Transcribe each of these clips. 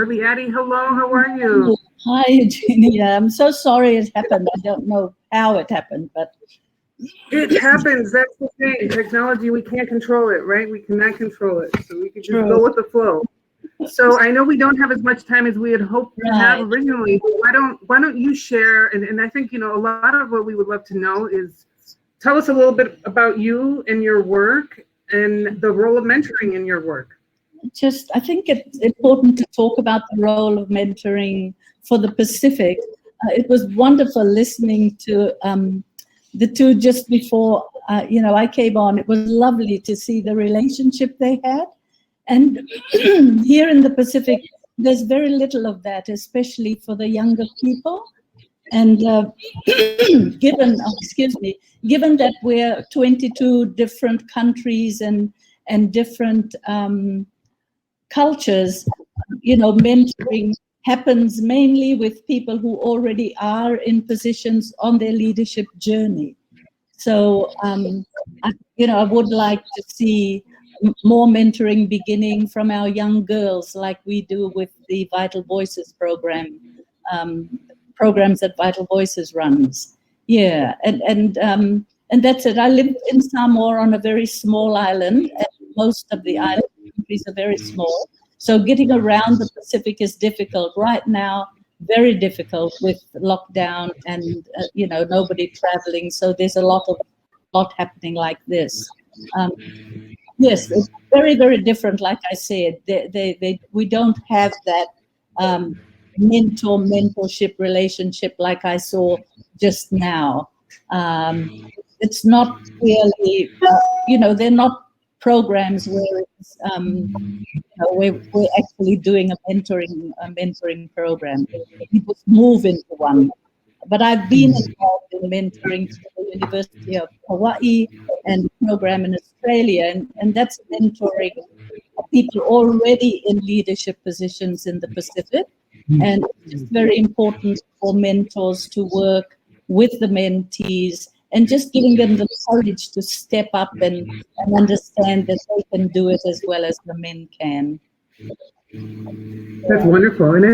Early Addie, hello, how are you? Hi, Eugenia. I'm so sorry it happened. I don't know how it happened, but It happens, that's the thing. Technology, we can't control it, right? We cannot control it. So we could just true. go with the flow. So I know we don't have as much time as we had hoped to have Right. originally. But why don't you share, and I think, a lot of what we would love to know is tell us a little bit about you and your work and the role of mentoring in your work. I think it's important to talk about the role of mentoring for the Pacific. It was wonderful listening to the two just before, I came on. It was lovely to see the relationship they had. And here in the Pacific, there's very little of that, especially for the younger people. And given that we're 22 different countries and different cultures, mentoring happens mainly with people who already are in positions on their leadership journey. So, I would like to see more mentoring beginning from our young girls, like we do with the Vital Voices programs that Vital Voices runs. Yeah, and that's it. I live in Samoa on a very small island, and most of the island countries are very small. So getting around the Pacific is difficult right now. Very difficult with lockdown and nobody traveling. So there's a lot happening like this. Um, yes, it's very, very different. Like I said, we don't have that mentorship relationship like I saw just now. It's not really, they're not programs where it's, we're actually doing a mentoring program. We just move into one. But I've been involved in mentoring through the University of Hawaii and a program in Australia, and that's mentoring people already in leadership positions in the Pacific. And it's just very important for mentors to work with the mentees and just giving them the courage to step up and understand that they can do it as well as the men can. That's wonderful, and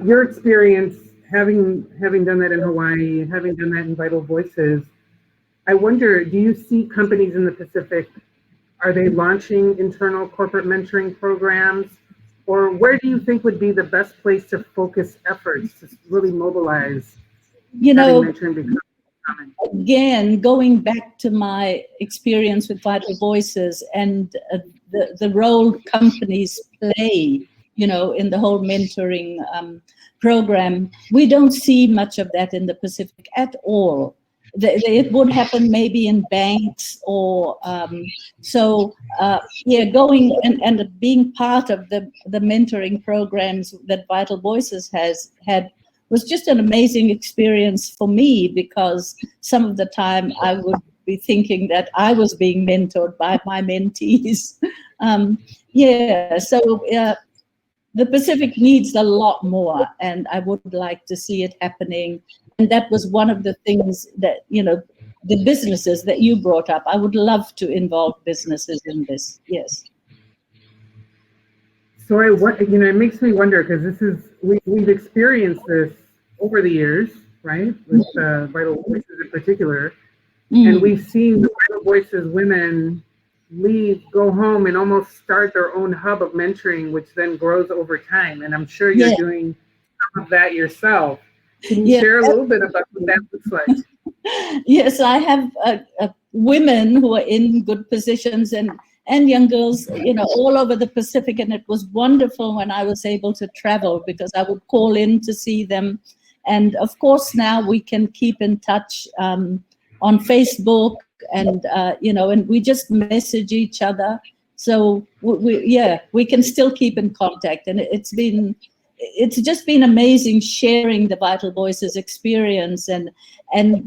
your experience having done that in Hawaii, having done that in Vital Voices. I wonder, do you see companies in the Pacific? Are they launching internal corporate mentoring programs, or where do you think would be the best place to focus efforts to really mobilize You having know, mentoring become common? again, going back to my experience with Vital Voices and the role companies play, in the whole mentoring program, we don't see much of that in the Pacific at all. It would happen maybe in banks or going and being part of the mentoring programs that Vital Voices has had was just an amazing experience for me, because some of the time I would be thinking that I was being mentored by my mentees. The Pacific needs a lot more, and I would like to see it happening. And that was one of the things that, the businesses that you brought up. I would love to involve businesses in this. Yes. So it makes me wonder, because we've experienced this over the years, right, with Vital Voices in particular, and we've seen the Vital Voices women leave, go home, and almost start their own hub of mentoring, which then grows over time. And I'm sure you're Yeah. doing some of that yourself. Can you Yeah. share a little bit about what that looks like? Yes, I have women who are in good positions and young girls, all over the Pacific. And it was wonderful when I was able to travel, because I would call in to see them. And of course, now we can keep in touch on Facebook, and we just message each other. So we can still keep in contact. And it's just been amazing sharing the Vital Voices experience. And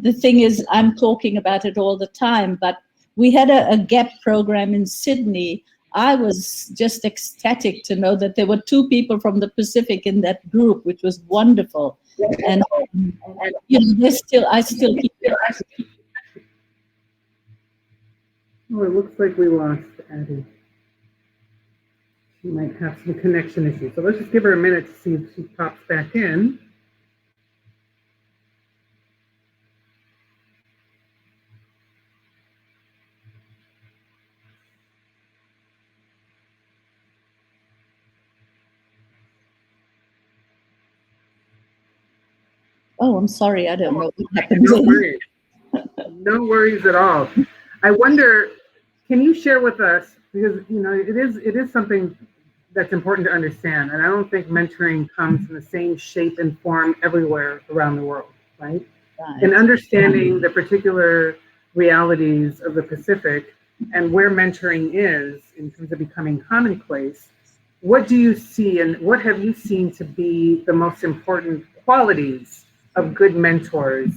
the thing is, I'm talking about it all the time, but we had a GAP program in Sydney. I was just ecstatic to know that there were 2 people from the Pacific in that group, which was wonderful. And I still keep it. Oh, it looks like we lost Addie. She might have some connection issues. So let's just give her a minute to see if she pops back in. Oh, I'm sorry. I don't know what happened. No worries. No worries at all. I wonder, can you share with us, because it is something that's important to understand, and I don't think mentoring comes in the same shape and form everywhere around the world, right? And understanding the particular realities of the Pacific and where mentoring is in terms of becoming commonplace, what do you see and what have you seen to be the most important qualities of good mentors,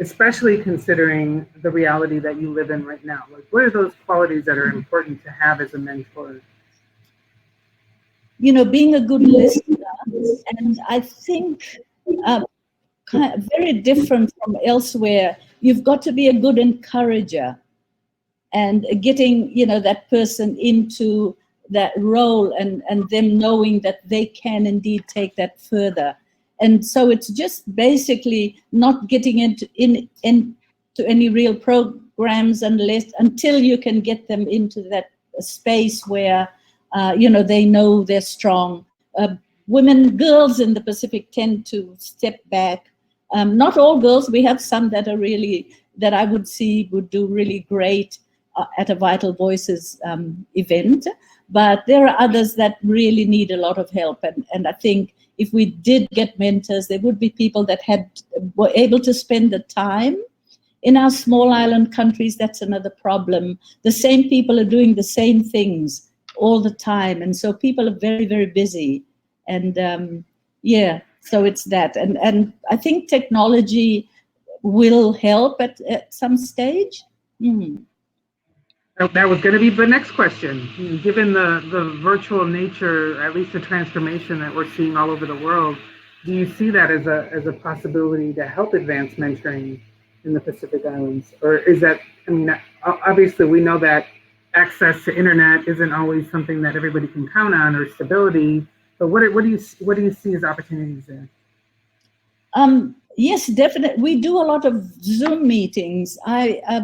especially considering the reality that you live in right now? Like, what are those qualities that are important to have as a mentor? Being a good listener, and I think very different from elsewhere, you've got to be a good encourager and getting, that person into that role and them knowing that they can indeed take that further. And so it's just basically not getting into any real programs until you can get them into that space where, they know they're strong. Girls in the Pacific tend to step back. Not all girls, we have some that I would do really great at a Vital Voices event, but there are others that really need a lot of help. And I think if we did get mentors, there would be people that were able to spend the time. In our small island countries, that's another problem. The same people are doing the same things all the time. And so people are very, very busy. And so it's that. And I think technology will help at some stage. Mm. That was going to be the next question. Given the virtual nature, at least the transformation that we're seeing all over the world, do you see that as a possibility to help advance mentoring in the Pacific Islands? Or is that, obviously we know that access to internet isn't always something that everybody can count on, or stability, but what do you see as opportunities there? Yes, definitely. We do a lot of Zoom meetings.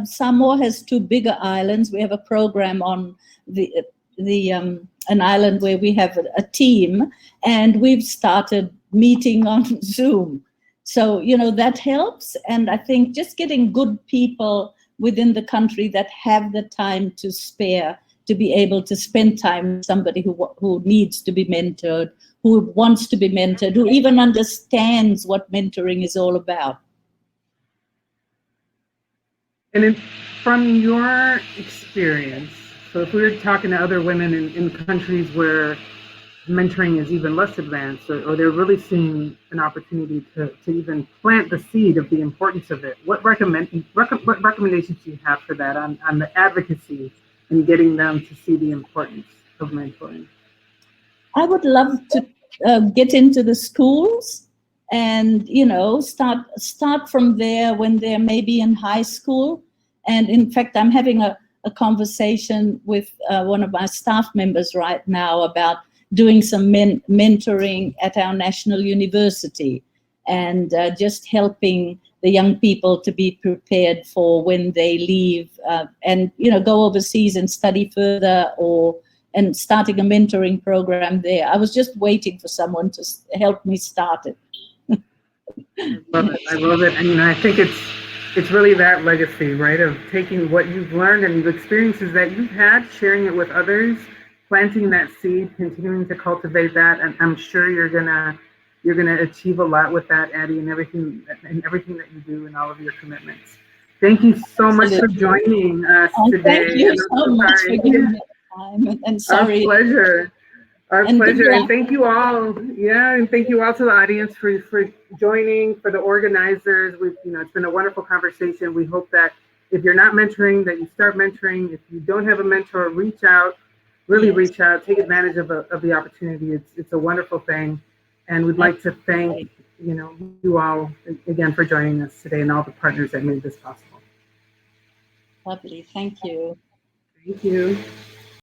Samoa has 2 bigger islands. We have a program on an island where we have a team, and we've started meeting on Zoom. So, that helps. And I think just getting good people within the country that have the time to spare to be able to spend time with somebody who needs to be mentored, who wants to be mentored, who even understands what mentoring is all about. And from your experience, so if we were talking to other women in countries where mentoring is even less advanced, or they're really seeing an opportunity to even plant the seed of the importance of it, what recommendations do you have for that on the advocacy and getting them to see the importance of mentoring? I would love to get into the schools and, start from there when they're maybe in high school. And in fact, I'm having a conversation with one of my staff members right now about doing some mentoring at our national university and just helping the young people to be prepared for when they leave and, go overseas and study further, and starting a mentoring program there. I was just waiting for someone to help me start it. I love it. And I think it's really that legacy, right, of taking what you've learned and the experiences that you've had, sharing it with others, planting that seed, continuing to cultivate that. And I'm sure you're gonna achieve a lot with that, Addie, and everything that you do and all of your commitments. Thank you so much for joining us today. Thank you so much for giving me time. And sorry. Our pleasure. Our pleasure. And thank you all. Yeah, and thank you all to the audience for joining, for the organizers. It's been a wonderful conversation. We hope that if you're not mentoring, that you start mentoring. If you don't have a mentor, reach out. Really reach out. Take advantage of the opportunity. It's a wonderful thing. And we'd like to thank you all again for joining us today and all the partners that made this possible. Lovely. Thank you. Thank you.